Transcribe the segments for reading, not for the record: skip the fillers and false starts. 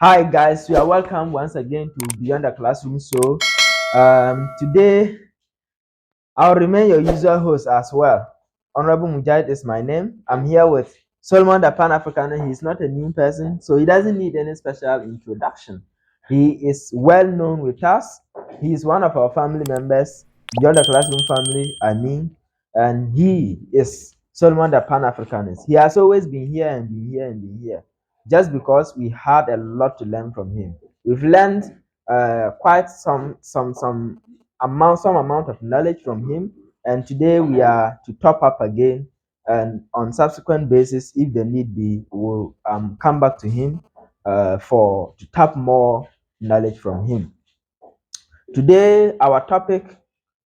Hi guys, you are welcome once again to Beyond the Classroom. So today I'll remain your usual host as well. Honorable Mujahid is my name. I'm here with Solomon the Pan African. He's not a new person, so he doesn't need any special introduction. He is well known with us. He is one of our family members, Beyond the Classroom family, and he is Solomon the Pan Africanist. He has always been here and been here and been here, just because we had a lot to learn from him. We've learned quite some amount of knowledge from him, and today we are to top up again, and on subsequent basis, if the need be, we'll come back to him for to tap more knowledge from him. Today our topic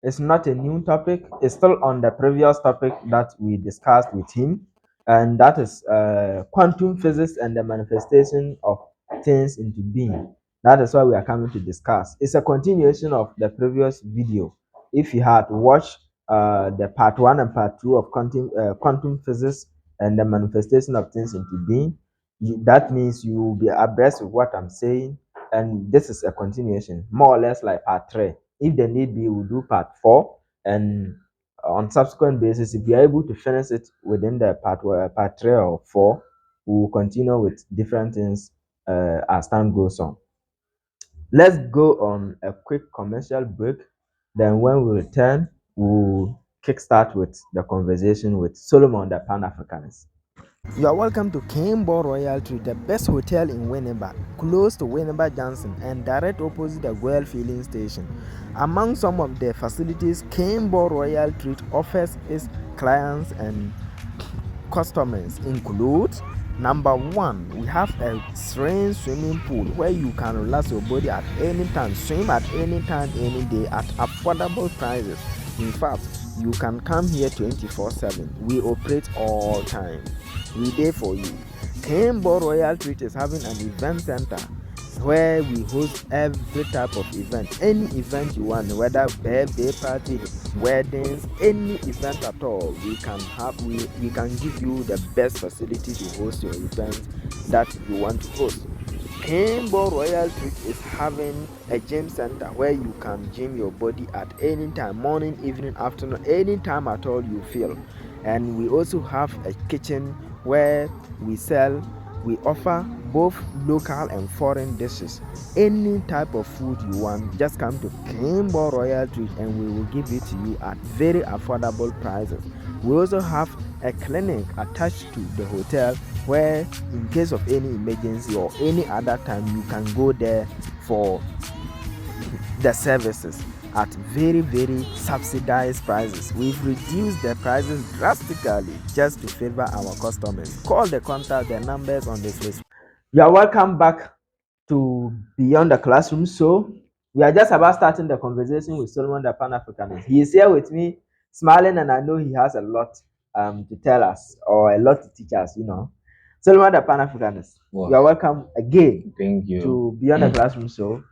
is not a new topic. It's still on the previous topic that we discussed with him, and that is quantum physics and the manifestation of things into being. That is what we are coming to discuss. It's a continuation of the previous video. If you had watched the part one and part two of quantum physics and the manifestation of things into being, that means you will be abreast with what I'm saying, and this is a continuation, more or less like part three. If the need be, we'll do part four, and on subsequent basis, if we are able to finish it within the part three or four, we will continue with different things as time goes on. Let's go on a quick commercial break. Then when we return, we'll kickstart with the conversation with Solomon, the Pan-Africanist. You are welcome to Kimbo Royal Tree, the best hotel in Winneba, close to Winneba Johnson and direct opposite the Well Filling Station. Among some of the facilities Kimbo Royal Treat offers its clients and customers include: number one, we have a serene swimming pool where you can relax your body at any time, swim at any time, any day at affordable prices. In fact, you can come here 24/7. We operate all time. We there for you. Kimbo Royal Treat is having an event center where we host every type of event. Any event you want, whether birthday party, weddings, any event at all, we can give you the best facility to host your event that you want to host. Kimbo Royal Treat is having a gym center where you can gym your body at any time, morning, evening, afternoon, any time at all you feel. And we also have a kitchen where we offer both local and foreign dishes. Any type of food you want, just come to Kimbo Royal Treat and we will give it to you at very affordable prices. We also have a clinic attached to the hotel where, in case of any emergency or any other time, you can go there for the services at very, very subsidized prices. We've reduced the prices drastically just to favor our customers. Call the numbers on this list. You are welcome back to Beyond the Classroom. So we are just about starting the conversation with Solomon the Pan-Africanist. He is here with me, smiling, and I know he has a lot to tell us, or a lot to teach us, Solomon the Pan-Africanist, you are welcome again. Thank you. To Beyond the Classroom. So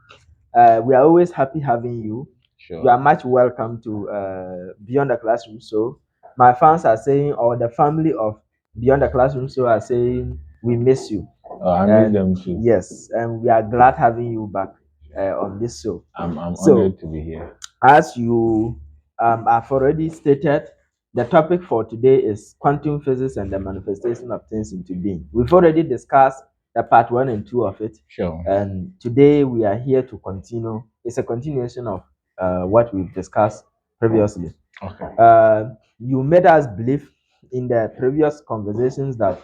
we are always happy having you. Sure. You are much welcome to Beyond the Classroom. So my fans are saying, or the family of Beyond the Classroom so are saying, we miss you. I miss them too. Yes, and we are glad having you back on this show. I'm honored to be here. As you have already stated, the topic for today is quantum physics and the manifestation of things into being. We've already discussed the part one and two of it. Sure. And today we are here to continue. It's a continuation of what we've discussed previously. Okay. You made us believe in the previous conversations that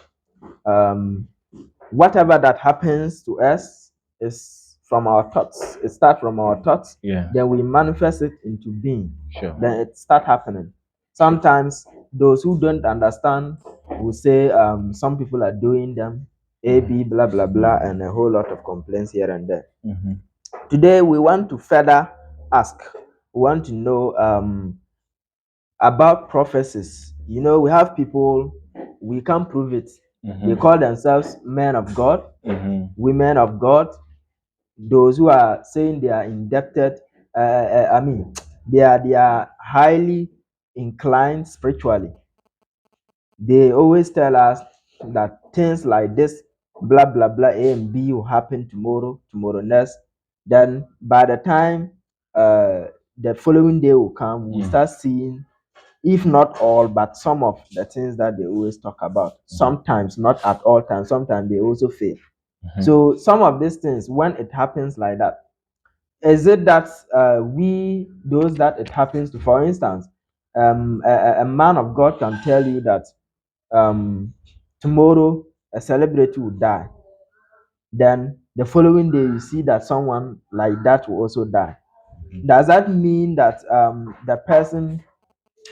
whatever that happens to us is from our thoughts. It starts from our thoughts. Yeah. Then we manifest it into being. Sure. Then it starts happening. Sometimes those who don't understand will say some people are doing them, A, B, blah, blah, blah, and a whole lot of complaints here and there. Mm-hmm. Today we want to further ask. We want to know about prophecies. We have people, we can't prove it. Mm-hmm. They call themselves men of God, women of God. Those who are saying they are indebted, they are highly inclined spiritually. They always tell us that things like this blah blah blah, A and B will happen tomorrow, tomorrow next. Then by the time the following day will come, we'll start seeing, if not all, but some of the things that they always talk about. Sometimes, not at all times, sometimes they also fail. So some of these things, when it happens like that, is it that we, those that it happens to, for instance, a man of God can tell you that tomorrow a celebrity will die. Then the following day you see that someone like that will also die. Does that mean that the person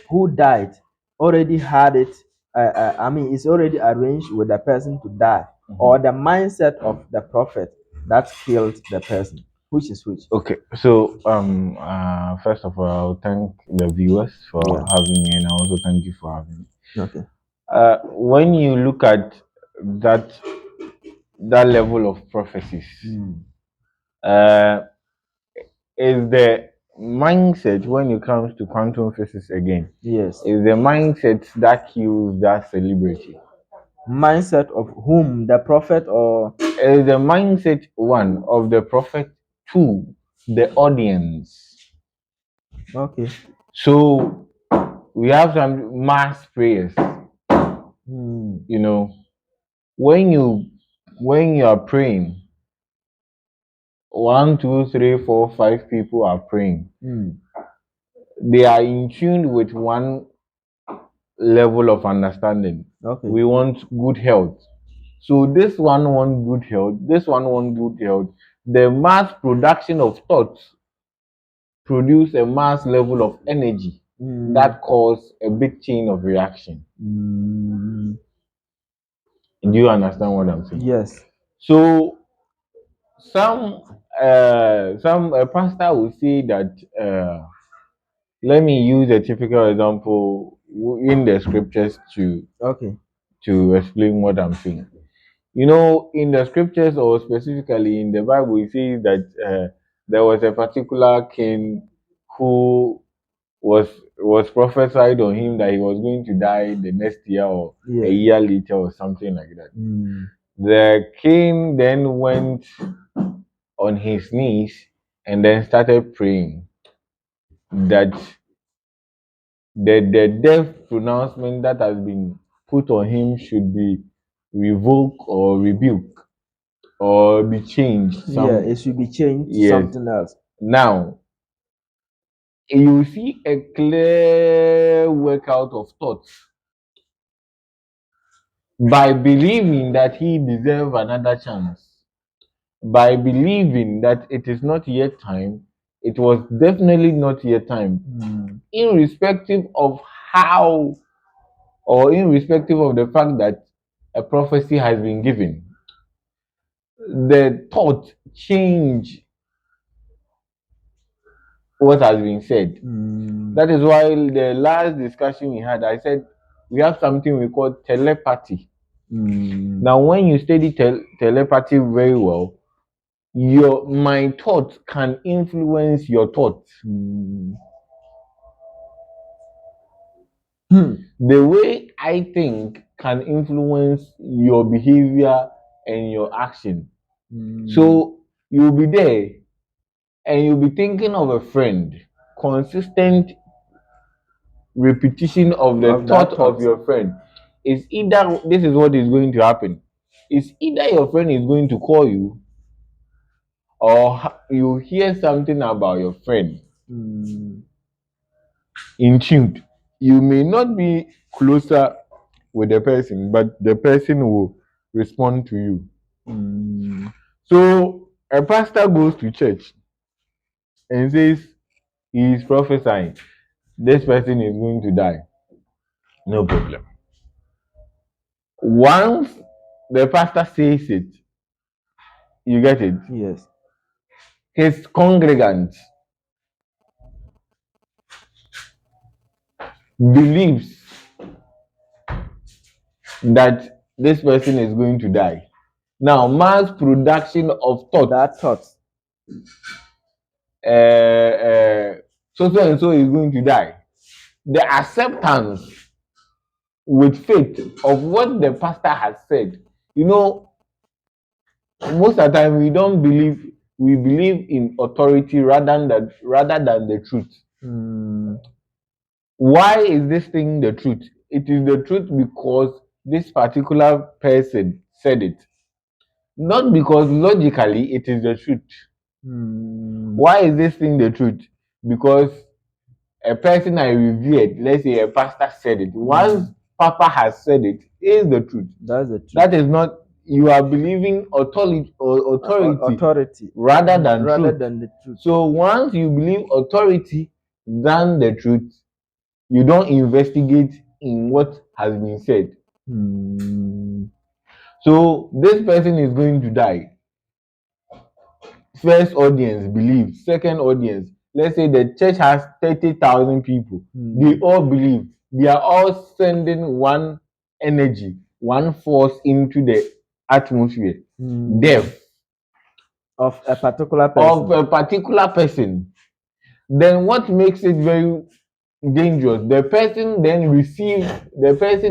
who died already had it? I mean, it's already arranged with the person to die, or the mindset of the prophet that killed the person? Which is which? Okay, so first of all, I'll thank the viewers for Yeah. having me, and I also thank you for having me. Okay. When you look at that level of prophecies, uh, is the mindset when it comes to quantum physics again? Yes. Is the mindset that kills that celebrity? Mindset of whom? The prophet, or Is the mindset one of the prophet, two the audience? okay. So we have some mass prayers. You know, when you are praying, 1, 2, 3, 4, 5 people are praying. They are in tune with one level of understanding. Okay. We want good health. So this one wants good health, this one wants good health. The mass production of thoughts produce a mass level of energy that cause a big chain of reaction. Do you understand what I'm saying? Yes. So some pastor will say that let me use a typical example in the scriptures to explain what I'm saying. You know, in the scriptures, or specifically in the Bible, it says that there was a particular king who was prophesied on him that he was going to die the next year, or a year later, or something like that. The king then went on his knees and then started praying that the death pronouncement that has been put on him should be revoked or rebuked or be changed. It should be changed to something else. Now, you see a clear workout of thoughts by believing that he deserves another chance, by believing that it is not yet time. It was definitely not yet time, irrespective of how, or irrespective of the fact that a prophecy has been given. The thought change what has been said. That is why the last discussion we had, I said we have something we call telepathy. Now, when you study telepathy very well, my thoughts can influence your thoughts. The way I think can influence your behavior and your action. So you'll be there and you'll be thinking of a friend, consistent repetition of the thought of your friend. Is either this is what is going to happen. It's either your friend is going to call you, or you hear something about your friend in tune. You may not be closer with the person, but the person will respond to you. So a pastor goes to church and says he is prophesying, this person is going to die. No problem. Once the pastor says it, you get it? Yes. His congregants believes that this person is going to die. Now, mass production of thought. That thought. So and so is going to die. The acceptance with faith of what the pastor has said. You know, most of the time we don't believe, we believe in authority rather than the truth. Why is this thing the truth? It is the truth because this particular person said it, not because logically it is the truth. Why is this thing the truth? Because a person I revered, let's say a pastor said it. Once Papa has said it, is the truth. That's the truth. That is not, you are believing authority rather than the truth. So once you believe authority than the truth, you don't investigate in what has been said. So this person is going to die. First audience believe. Second audience, let's say the church has 30,000 people. They all believe. They are all sending one energy, one force into the atmosphere. Death of a particular person. Then what makes it very dangerous? The person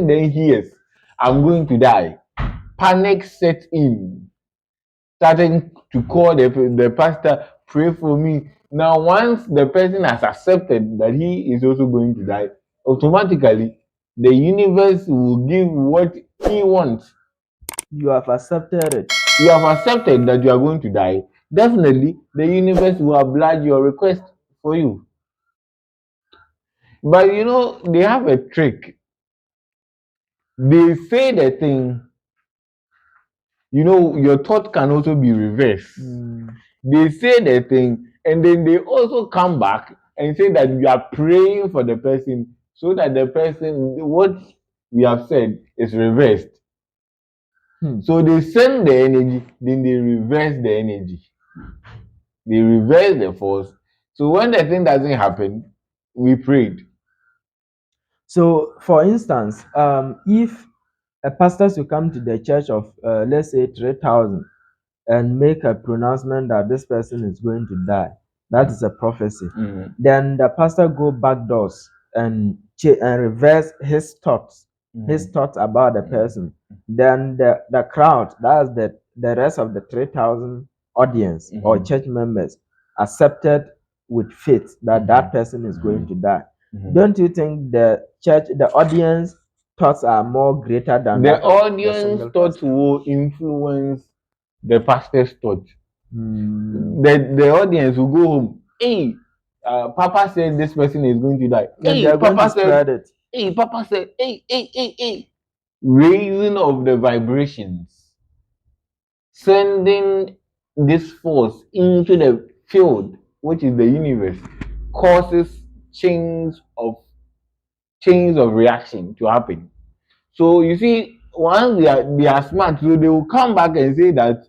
then hears, I'm going to die. Panic sets in, starting to call the pastor, pray for me. Now, once the person has accepted that he is also going to die, automatically the universe will give what he wants. You have accepted it. You have accepted that you are going to die. Definitely, the universe will oblige your request for you. But you know, they have a trick. They say the thing, you know, your thought can also be reversed. They say the thing, and then they also come back and say that you are praying for the person so that the person, what we have said, is reversed. So they send the energy, then they reverse the energy. They reverse the force. So when the thing doesn't happen, we prayed. So, for instance, if a pastor should come to the church of, let's say, 3,000 and make a pronouncement that this person is going to die, that is a prophecy. Then the pastor go back doors and reverse his thoughts, about the person. Then the crowd, that's the rest of the 3,000 audience or church members, accepted with faith that that person is going to die. Don't you think the audience thoughts are more greater than the audience thoughts will influence the pastor's thought? The audience will go home. Hey, Papa said this person is going to die. Hey, Papa said it. Hey, Papa said, hey. Raising of the vibrations, sending this force into the field, which is the universe, causes chains of reaction to happen. So you see, once they are smart, so they will come back and say that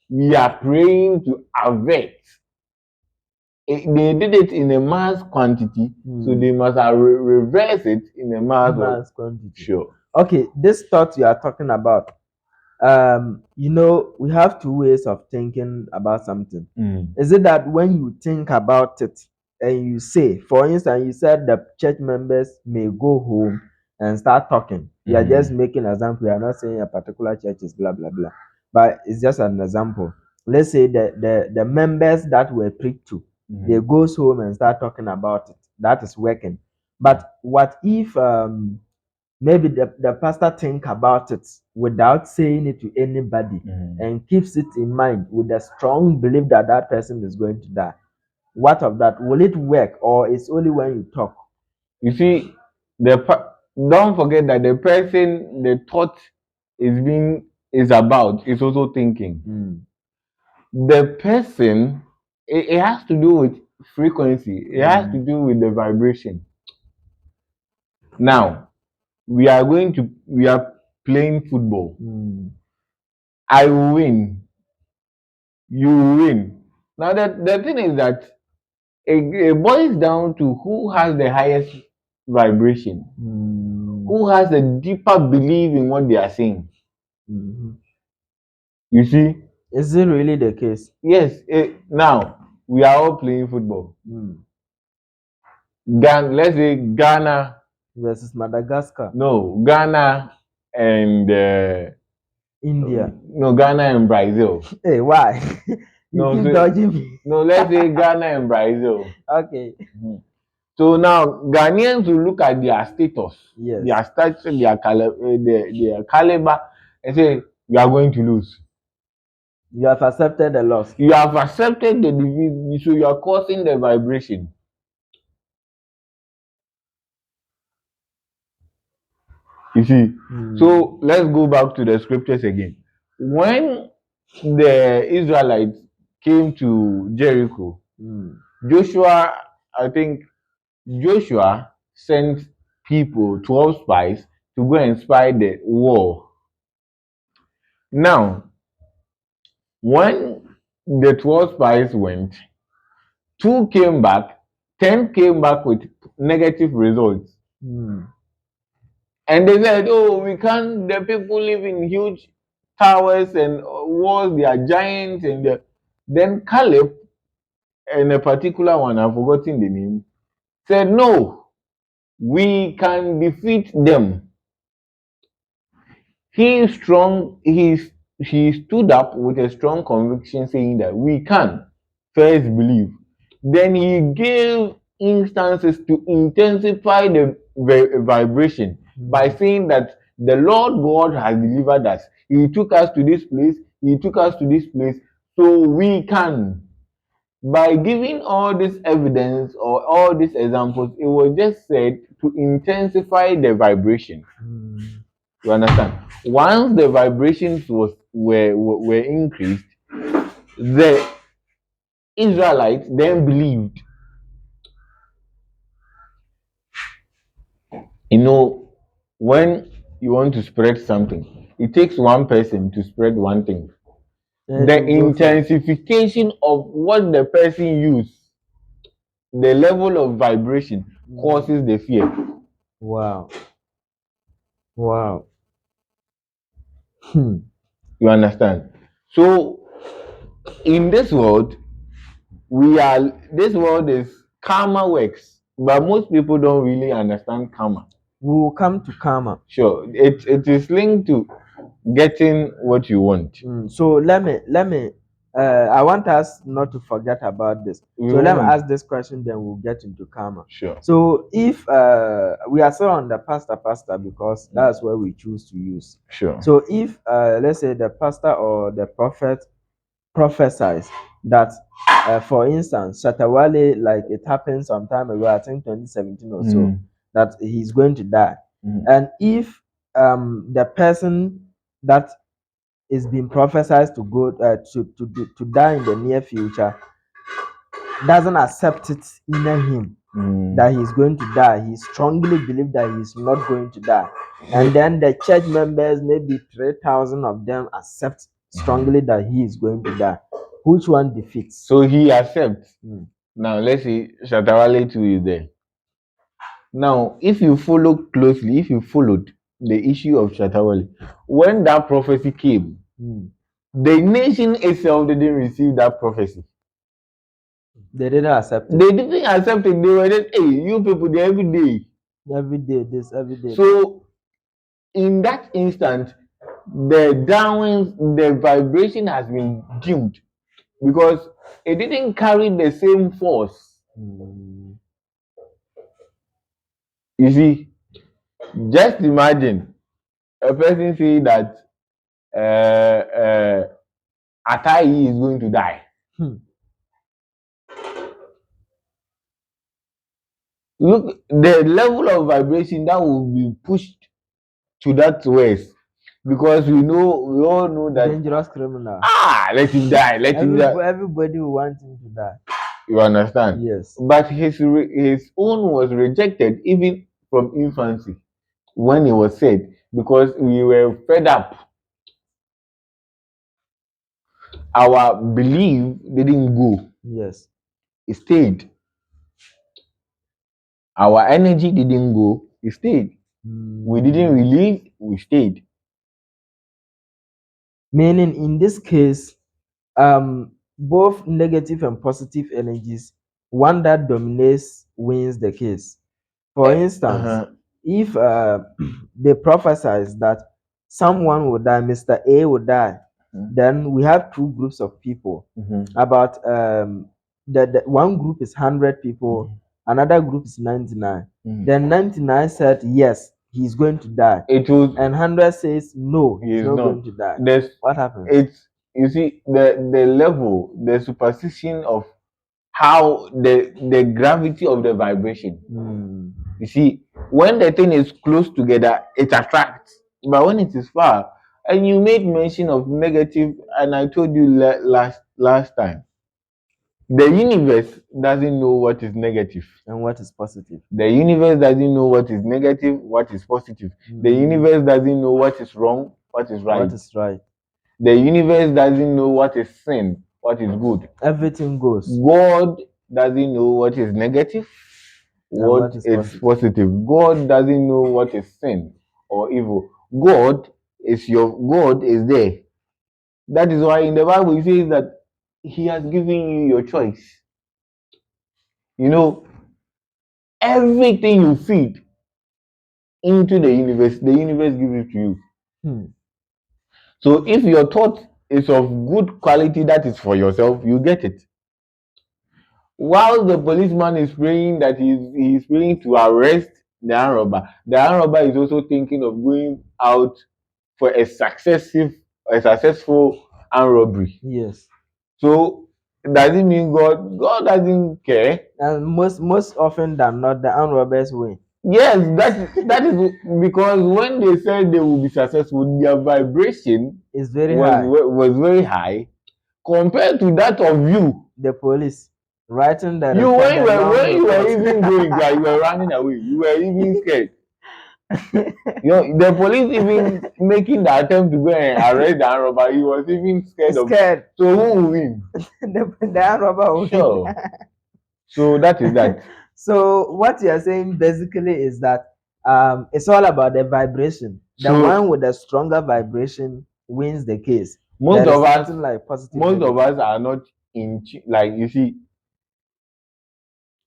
we are praying to avert. They did it in a mass quantity, so they must reverse it in a mass quantity. Sure. Okay, this thought you are talking about, you know, we have two ways of thinking about something. Is it that when you think about it and you say, for instance, you said the church members may go home and start talking. You are just making an example. You are not saying a particular church is blah blah blah, but it's just an example. Let's say the members that were preached to, they goes home and start talking about it. That is working. But what if maybe the pastor think about it without saying it to anybody and keeps it in mind with a strong belief that that person is going to die? What of that? Will it work, or it's only when you talk? You see, don't forget that the person the thought is about is also thinking. The person, it has to do with frequency. It has to do with the vibration. Now, we are playing football. I will win. You will win. Now, the thing is that it boils down to who has the highest vibration, who has a deeper belief in what they are saying. You see? Is it really the case? Yes. Now, we are all playing football. Let's say Ghana versus Madagascar. No, Ghana and India. No, Ghana and Brazil. Hey, why? You keep dodging me. No, let's say Ghana and Brazil. Okay. So now Ghanaians will look at their status, Yes. their status, their caliber, and say, "You are going to lose. You have accepted the loss. You have accepted the defeat, so you are causing the vibration." You see, so let's go back to the scriptures again. When the Israelites came to Jericho, Joshua, I think Joshua sent people, 12 spies, to go and spy the war. Now, when the 12 spies went, 2 came back, 10 came back with negative results. And they said, "Oh, we can't, the people live in huge towers and walls, they are giants." And then Caleb, and a particular one, I've forgotten the name, said, "No, we can defeat them." He is strong, he stood up with a strong conviction saying that we can first believe. Then he gave instances to intensify the vibration by saying that the Lord God has delivered us. He took us to this place, he took us to this place, so we can. By giving all this evidence or all these examples, it was just said to intensify the vibration. You understand? Once the vibrations were increased, the Israelites then believed. You know, when you want to spread something, it takes one person to spread one thing. The intensification of what the person used, the level of vibration, causes the fear. Wow. You understand? So in this world, this world is karma works, but most people don't really understand karma. We will come to karma. Sure, it is linked to getting what you want. So let me I want us not to forget about this. So let me ask this question, then we'll get into karma. Sure. So if we are still on the pastor because that's where we choose to use. Sure. So if let's say the pastor or the prophet prophesies that for instance, Shatawale, like it happened some time ago, I think 2017 or so, that he's going to die. And if the person that is being prophesied to go to die in the near future doesn't accept it in him that he's going to die, he strongly believes that he's not going to die, and then the church members, maybe 3,000 of them, accept strongly that he is going to die, which one defeats? So he accepts. Now let's say Shatawale too is there. Now, if you follow closely, if you followed the issue of Shatawale, when that prophecy came, the nation itself didn't receive that prophecy. They didn't accept it. They didn't accept it. They were just, "Hey, you people, they every day. Every day, this, every day." So, in that instant, the vibration has been dimmed because it didn't carry the same force. You see, just imagine a person saying that Atai is going to die. Look, the level of vibration that will be pushed to that west, because we all know that dangerous criminal. Let him die. Let him die. Everybody will want him to die. You understand? Yes. But his own was rejected even from infancy when he was said, because we were fed up. Our belief didn't go. Yes. It stayed. Our energy didn't go. It stayed. We didn't release. We stayed. Meaning, in this case, both negative and positive energies, one that dominates wins the case. For instance, if they prophesize that someone will die, Mr. A will die, then we have two groups of people. About the one group is 100 people, another group is 99. Then 99 said yes, he's going to die. And 100 says no, he's not going to die. What happens? It's, you see, the level, the superstition of how the gravity of the vibration. You see, when the thing is close together, it attracts. But when it is far, and you made mention of negative, and I told you last time, the universe doesn't know what is negative and what is positive. The universe doesn't know what is negative, what is positive. The universe doesn't know what is wrong, what is right. What is right. The universe doesn't know what is sin, what is good. Everything goes. God doesn't know what is negative, what is positive. God doesn't know what is sin or evil. God is there. That is why in the Bible it says that He has given you your choice. You know, everything you feed into the universe gives it to you. So if your thought is of good quality that is for yourself, you get it. While the policeman is praying that he is praying to arrest the armed robber is also thinking of going out for a successful armed robbery. Yes. So does it mean God doesn't care? And most often than not, the armed robbers win. Yes, that is because when they said they will be successful, their vibration is was very high compared to that of you, the police, writing that you when you were even going there, you were running away, you were even scared. The police even making the attempt to go and arrest the armed robber, he was even scared. So who will win? the armed robber will win. So that is that. So what you are saying basically is that it's all about the vibration. The one with the stronger vibration wins the case. Most of us are not in, like, you see,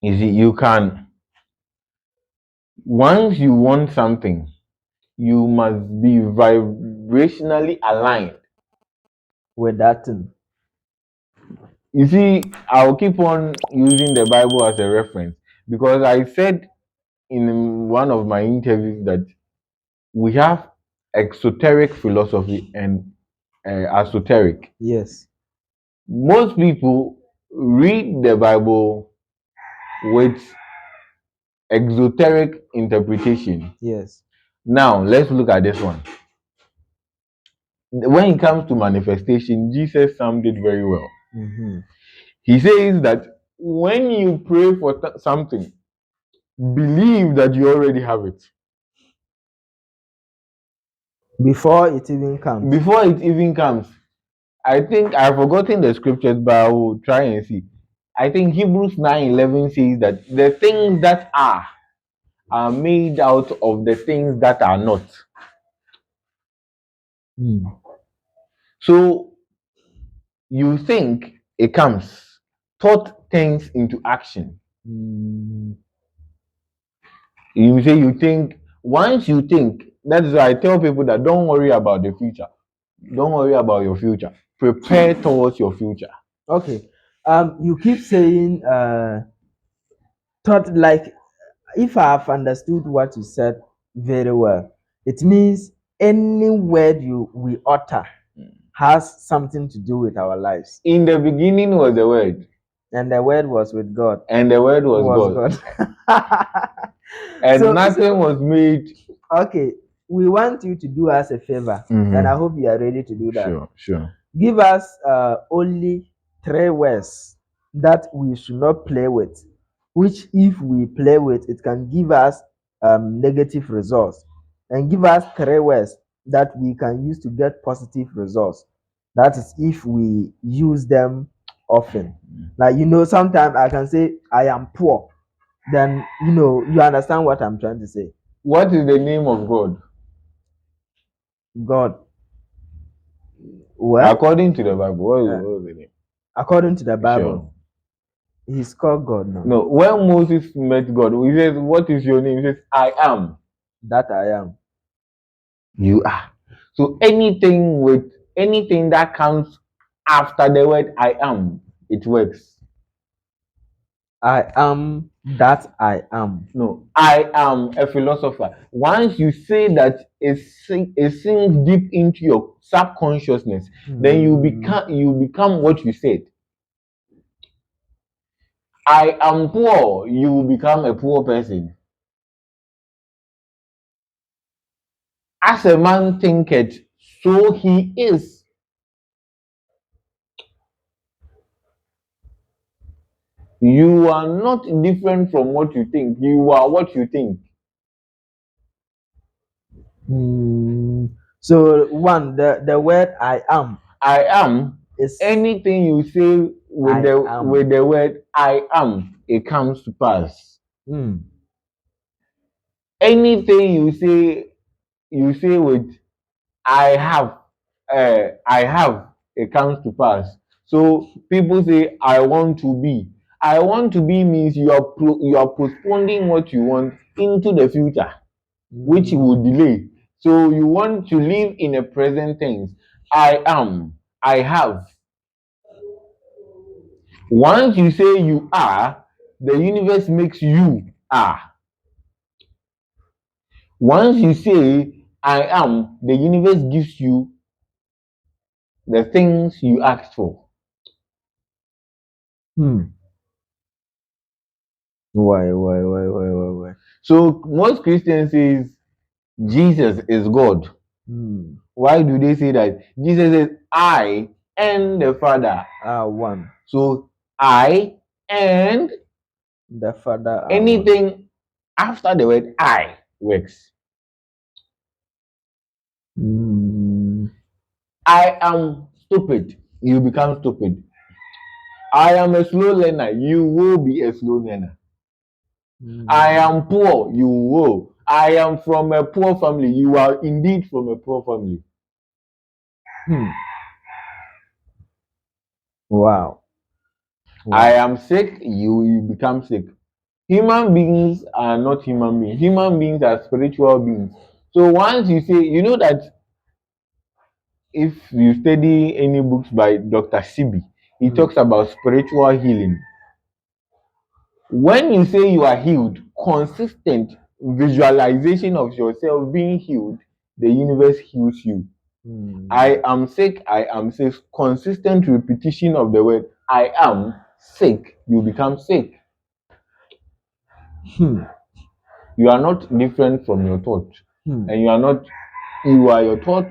you can, once you want something, you must be vibrationally aligned with that thing. You see, I'll keep on using the Bible as a reference because I said in one of my interviews that we have exoteric philosophy and esoteric. Yes. Most people read the Bible with exoteric interpretation. Yes. Now, let's look at this one. When it comes to manifestation, Jesus summed it very well. He says that when you pray for something, believe that you already have it. Before it even comes. Before it even comes. I think I've forgotten the scriptures, but I will try and see. I think Hebrews 9:11 says that the things that are made out of the things that are not. So you think it comes. Thought turns into action. You say you think, once you think, that is why I tell people that don't worry about the future. Don't worry about your future. Prepare towards your future. Okay. You keep saying thought, like, if I have understood what you said very well, it means any word we utter has something to do with our lives. In the beginning was the Word. And the Word was with God. And the Word was God. And so, nothing was made. Okay. We want you to do us a favor. And I hope you are ready to do that. Sure. Give us only 3 words that we should not play with, which if we play with, it can give us negative results. And give us 3 words that we can use to get positive results. That is if we use them often. Like, sometimes I can say, I am poor. Then, you understand what I'm trying to say. What is the name of God? God. Well, according to the Bible, what is the name? According to the Bible, he's called God now. No, when Moses met God, he says, "What is your name?" He says, "I am that I am." You are. So anything that comes after the word I am, it works. I am that I am. No, I am a philosopher. Once you say that it sinks deep into your subconsciousness, then you become what you said. I am poor, you will become a poor person. As a man thinketh, so he is. You are not different from what you think. You are what you think. So the word I am is anything you say with the word I am, it comes to pass. Anything you say with I have, it comes to pass. So people say I want to be. I want to be means you are postponing what you want into the future, which will delay. So you want to live in a present tense. I am, I have. Once you say you are, the universe makes you are. Once you say I am, the universe gives you the things you asked for. Why? So most Christians say Jesus is God. Why do they say that? Jesus is I and the Father are one. So I and the Father are anything one. After the word I works. I am stupid, you become stupid. I am a slow learner, you will be a slow learner. I am poor, you will. I am from a poor family, you are indeed from a poor family. Wow. I am sick, you become sick. Human beings are not human beings. Human beings are spiritual beings. So once you say, you know that if you study any books by Dr. Sibi, he talks about spiritual healing. When you say you are healed, consistent visualization of yourself being healed, the universe heals you. I am sick, consistent repetition of the word I am sick, you become sick. You are not different from your thought. And you are your thought,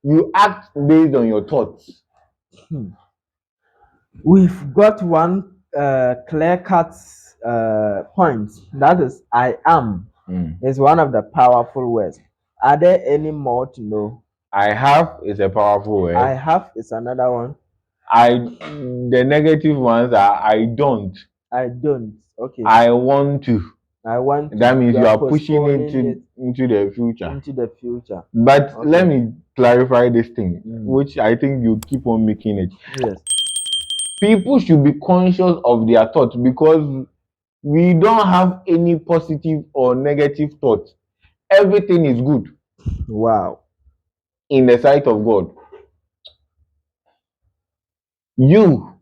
you act based on your thoughts. We've got one clear-cut point. That is, I am. Is one of the powerful words. Are there any more to know? I have is a powerful word. I have is another one. The negative ones are I don't. I don't. Okay. I want to. I want to. That means you are pushing it into the future. Into the future. But let me clarify this thing, which I think you keep on making it. Yes. People should be conscious of their thoughts because we don't have any positive or negative thoughts. Everything is good. Wow. In the sight of God. You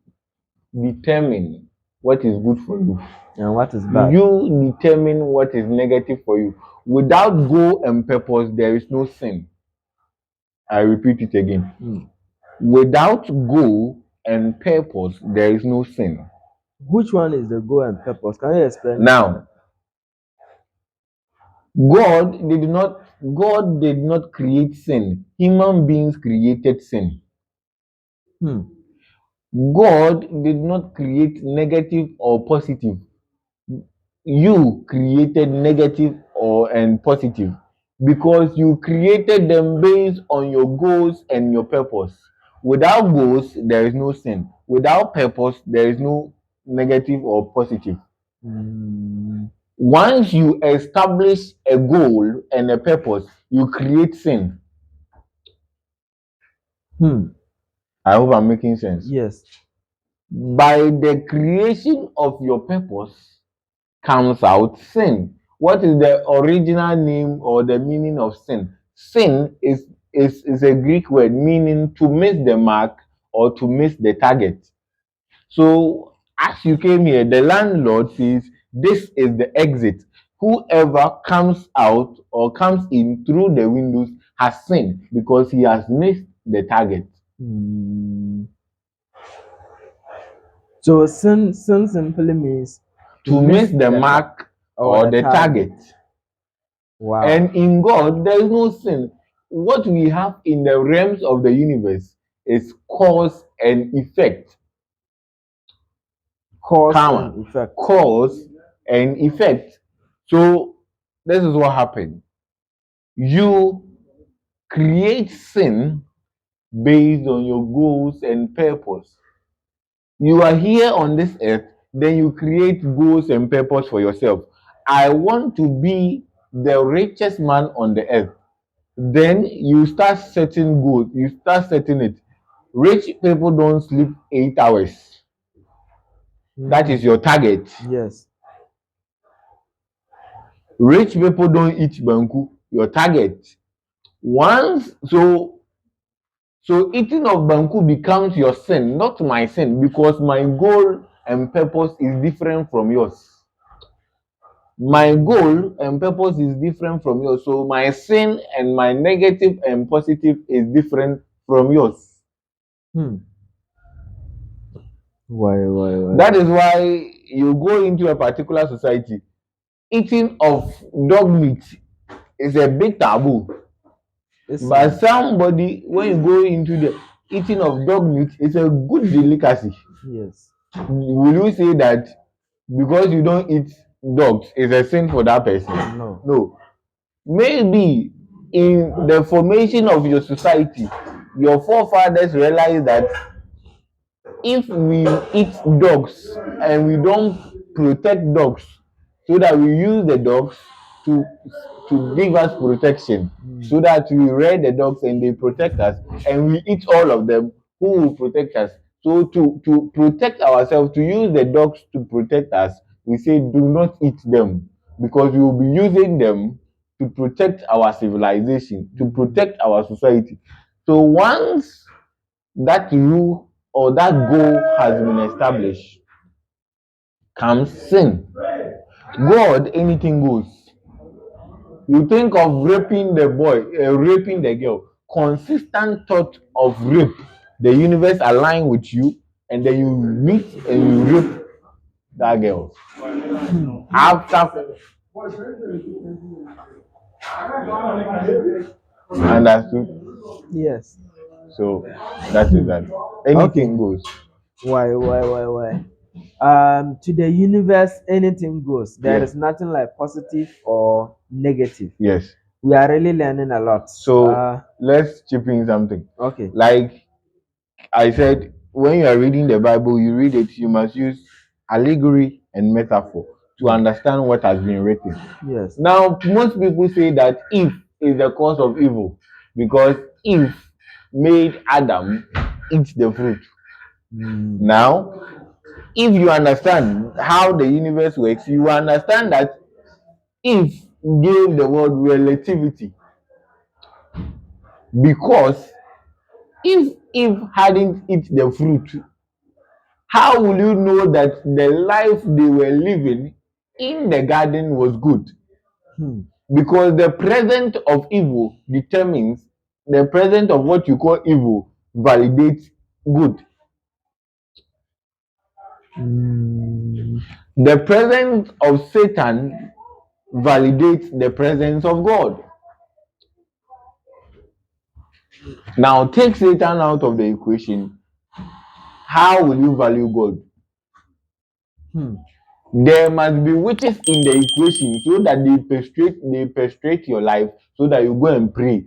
determine what is good for you. And what is bad? You determine what is negative for you. Without goal and purpose, there is no sin. I repeat it again. Without goal and purpose, there is no sin. Which one is the goal and purpose? Can you explain? Now, God did not create sin. Human beings created sin. God did not create negative or positive. You created negative and positive because you created them based on your goals and your purpose. Without goals, there is no sin. Without purpose, there is no negative or positive. Once you establish a goal and a purpose, you create sin. I hope I'm making sense. Yes. By the creation of your purpose comes out sin. What is the original name or the meaning of sin? Sin is is a Greek word meaning to miss the mark or to miss the target. So as you came here, the landlord says this is the exit. Whoever comes out or comes in through the windows has sinned because he has missed the target. So sin simply means to miss the mark or the target. Wow. And in God, there is no sin. What we have in the realms of the universe is cause and effect. Cause and effect. Cause and effect. So this is what happened. You create sin based on your goals and purpose. You are here on this earth, then you create goals and purpose for yourself. I want to be the richest man on the earth. Then you start setting goals, you start setting it. Rich people don't sleep 8 hours. That is your target. Yes. Rich people don't eat banku, your target. Once, so eating of banku becomes your sin, not my sin, because my goal and purpose is different from yours. My goal and purpose is different from yours. So my sin and my negative and positive is different from yours. Why? That is why you go into a particular society, eating of dog meat is a big taboo. But somebody, when you go into the eating of dog meat, it's a good delicacy. Yes. Will you say that because you don't eat dogs is a sin for that person? No. Maybe in the formation of your society, your forefathers realized that if we eat dogs and we don't protect dogs, so that we use the dogs to give us protection, so that we rear the dogs and they protect us, and we eat all of them, who will protect us? So to protect ourselves, to use the dogs to protect us, we say do not eat them, because we will be using them to protect our civilization, to protect our society. So once that rule or that goal has been established, comes sin. God, anything goes. You think of raping the boy, raping the girl, consistent thought of rape, the universe align with you, and then you meet and you rape that girl. After understood? Yes. So that is that. Anything goes. Why? To the universe, anything goes. There is nothing like positive or negative. Yes. We are really learning a lot. So let's chip in something. Okay. Like I said, when you are reading the Bible, you read it, you must use allegory and metaphor to understand what has been written. Yes. Now, most people say that Eve is the cause of evil because Eve made Adam eat the fruit. Now, if you understand how the universe works, you understand that Eve gave the word relativity. Because if Eve hadn't eaten the fruit, how will you know that the life they were living in the garden was good? Because the present of evil determines the present of what you call evil validates good. The presence of Satan validates the presence of God. Now take Satan out of the equation. How will you value God? There must be witches in the equation so that they frustrate your life, so that you go and pray